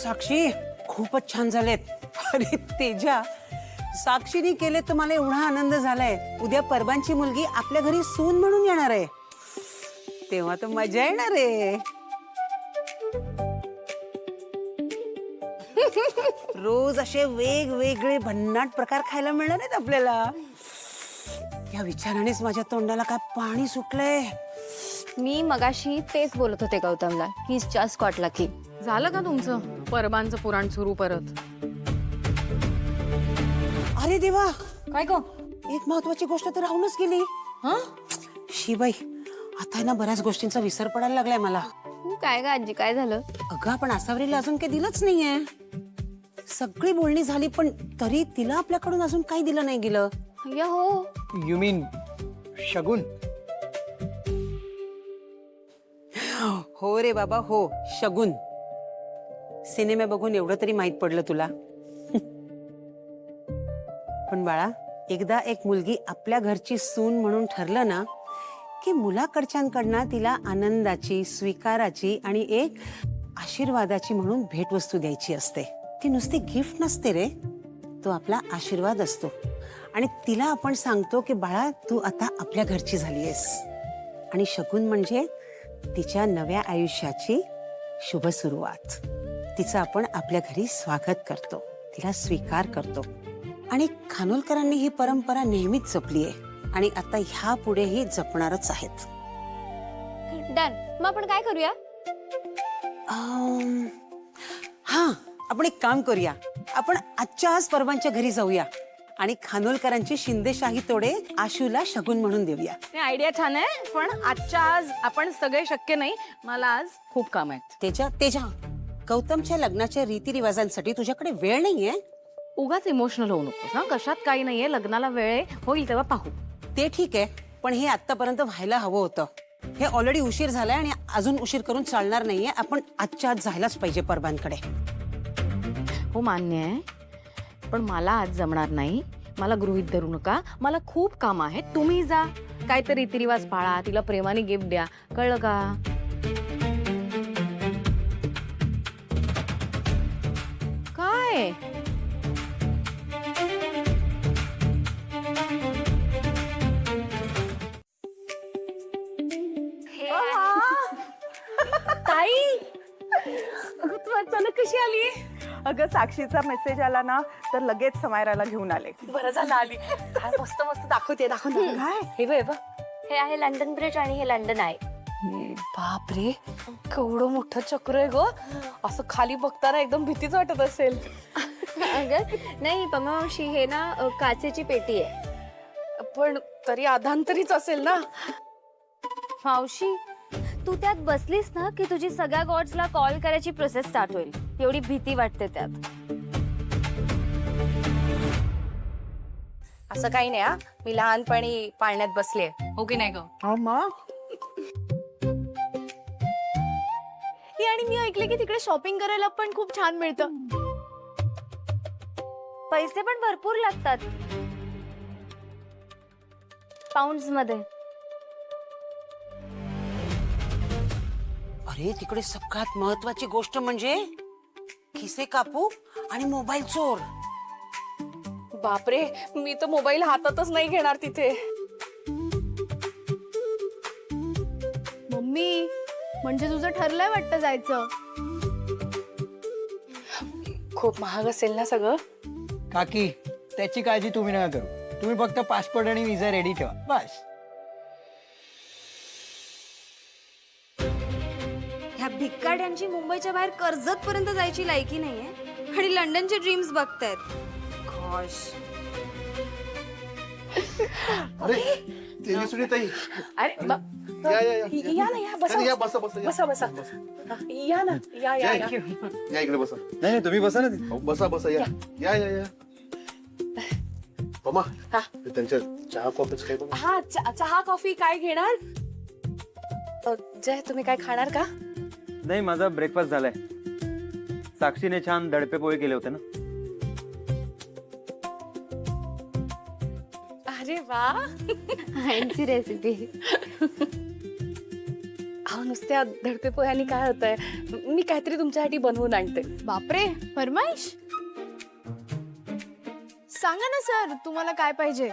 साक्षी खूपच छान झालेत. अरे तेजा, साक्षीने केले तर मला एवढा आनंद झालाय. उद्या परबांची मुलगी आपल्या घरी सून म्हणून येणार आहे, तेव्हा तर मजा येणार आहे. रोज असे वेगवेगळे भन्नाट प्रकार खायला मिळणार आहेत आपल्याला. या विचारानेच माझ्या तोंडाला काय पाणी सुटलंय. मी मगाशी तेच बोलत होते गौतमला की जस्ट गॉट लकी. झालं का तुमचं परबांचं पुराण सुरू परत? अरे देवा, काय गो? एक महत्वाची गोष्ट तर राहूनच गेली. हा? शिबाई, आता आहे ना बऱ्याच गोष्टींचा विसर पडायला लागलाय मला. काय ग आजी, काय झालं? अगं आपण आसावरीला अजून काही दिलंच नाहीये. सगळी बोलणी झाली पण तरी तिला आपल्याकडून अजून काही दिलं नाही गेलं. या हो. यू मीन शगुन? हो रे बाबा हो, शगुन. सिनेमा बघून एवढं तरी माहित पडलं तुला. पण बाळा, एकदा एक मुलगी आपल्या घरची सून म्हणून ठरलं ना की मुलाकडच्यांकडनं तिला आनंदाची, स्वीकाराची आणि एक आशीर्वादाची म्हणून भेटवस्तू द्यायची असते. ती नुसती गिफ्ट नसते रे, तो आपला आशीर्वाद असतो. आणि तिला आपण सांगतो की बाळा तू आता आपल्या घरची झालीयस. आणि शगुन म्हणजे तिच्या नव्या आयुष्याची शुभ सुरुवात. तिचं आपण आपल्या घरी स्वागत करतो, तिला स्वीकार करतो. आणि खानोलकरांनी ही परंपरा नेहमीच जपली आहे आणि आता ह्या पुढेही जपणारच आहेत. डन. मग आपण काय करूया? हा, आपण एक काम करूया. आपण आजच्या आज परबांच्या घरी जाऊया आणि खानोलकरांची शिंदेशाही तोडे आशूला शगुन म्हणून देऊया. आयडिया छान आहे, पण आजच्या आज आपण सगळे शक्य नाही. मला आज खूप काम आहेत. तेजा तेजा, गौतमच्या लग्नाच्या रीतिरिवाजांसाठी तुझ्याकडे वेळ नाहीये. उगाच इमोशनल होऊ नकोस. हा, कशात काही नाहीये. लग्नाला वेळ आहे, होईल तेव्हा पाहू. ते ठीक आहे, पण हे आतापर्यंत व्हायला हवं होतं. हे ऑलरेडी उशीर झालाय आणि अजून उशीर करून चालणार नाहीये. आपण आजच्या आज जायलाच पाहिजे परबांकडे. हो मान्य आहे, पण मला आज जमणार नाही. मला गृहीत धरू नका, मला खूप काम आहेत. तुम्ही जा, काहीतरी रीतिरिवाज पाळा, तिला प्रेमाने गिफ्ट द्या, कळलं का? काय ताई, अगं तू अचानक कशी आली? अगं साक्षीचा मेसेज आला ना तर लगेच समायराला घेऊन आले. बरं झालं आली. काय मस्त मस्त दाखवते. काय हे बघ, हे आहे लंडन ब्रिज आणि हे लंडन आहे. बापरे, केवढं मोठं चक्र आहे ग. असं खाली बघताना एकदम भीतीच वाटत असेल. अगं नाही पमा मावशी, हे ना काचेची पेटी आहे. पण तरी आधांतरीच असेल ना. मावशी, तू त्यात बसलीस ना की तुझी सगळ्या गॉड्सला कॉल करायची प्रोसेस स्टार्ट होईल. एवढी भीती वाटते त्यात. असं काही नाही. हा, मी लहानपणी पाळण्यात बसले. हो की नाही ग? आणि मी ऐकले की तिकडे शॉपिंग करायला पण खूप छान मिळतं. पैसे पण भरपूर लागतात, पाऊंड्स मध्ये. अरे तिकडे सगळ्यात महत्वाची गोष्ट म्हणजे खिसे कापू आणि मोबाईल चोर. बापरे, मी तर मोबाईल हातातच नाही घेणार तिथे. मम्मी, म्हणजे तुझं ठरलंय वाटतं जायचं? खूप महाग असेल ना सगळं? काकी, त्याची काळजी तुम्ही नका करू. तुम्ही फक्त पासपोर्ट आणि विजा रेडी ठेवा बस. ह्या भिक्काड्यांची मुंबईच्या बाहेर कर्जत पर्यंत जायची लायकी नाहीये आणि लंडनचे ड्रीम्स बघतायत. गोश. अरे तेजस्विनी ताई, अरे या या या या ना, या बसा. या बसा बसा बसा बसा. या ना, या या या. या इकडे बसा. नाही नाही तुम्ही बसा ना. अहो, बसा बसा या या या या. मामा, हा. त्यांच्या चहा कॉफीच काय बघा. हा, चहा कॉफी काय घेणार? जय, तुम्ही काय खाणार का? नाही, माझा ब्रेकफास्ट झालाय. साक्षीने छान दडपे पोहे केले होते ना. अरे वा, आईंची रेसिपी. अहो नुसते त्या धडपे पोह्यानी काय होतंय, मी काहीतरी तुमच्यासाठी बनवून आणते. बापरे, फरमाईश. सांगा ना सर, तुम्हाला काय पाहिजे.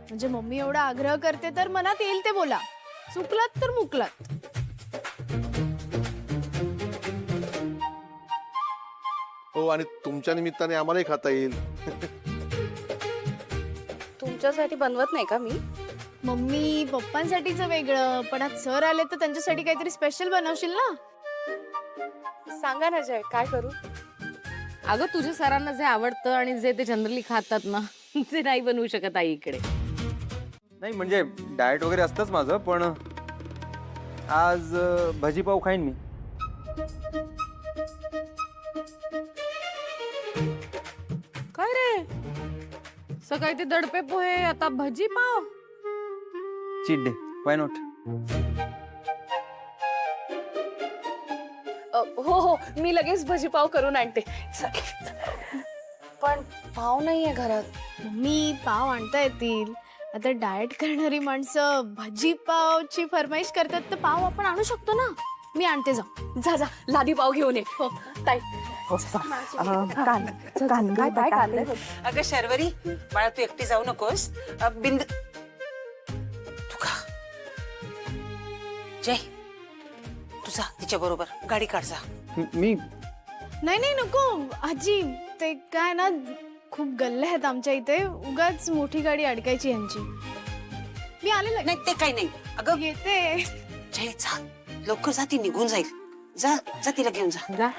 म्हणजे मम्मी एवढा आग्रह करते तर मनात येईल ते बोला. चुकलात तर मुकलात. हो, आणि तुमच्या निमित्ताने आम्हालाही खाता येईल. तुमच्यासाठी बनवत नाही का मी? मम्मी पप्पांसाठीच वेगळं, पण आज सर आले तर त्यांच्यासाठी काहीतरी स्पेशल बनवशील ना. सांगा ना जय, काय करू? अगं तुझ्या सरांना जे आवडतं आणि जे ते जनरली खातात ना ते नाही बनवू शकत आई इकडे. नाही म्हणजे डाएट वगैरे असतंच माझं, पण आज भजीपाव खाईन मी. काय रे, सकाळी ते दडपे पोहे, आता भजी पाव. Cheat day, why not? हो हो, मी लगेच भजी पाव करून आणते. पण पाव नाहीये घरात. मम्मी पाव आणता येतील. आता डाएट करणारी माणसं भजी पावची फरमाईश करतात तर पाव आपण आणू शकतो ना. मी आणते, जा जा लादी पाव घेऊन ये. हो. ताई अगं शर्वरी बाळा, तू एकटी जाऊ नकोस. बिंद तू का जय, तू जा तिच्या बरोबर, गाडी काढ जा. मी नाही नाही नको आजी, ते काय ना खूप गल्ले आहेत आमच्या इथे, उगाच मोठी गाडी अडकायची यांची. मी आले नाही ते काही नाही. अगं येते. जय जा लवकर जा, ती निघून जाईल. जा जा तिला घेऊन जा. जा.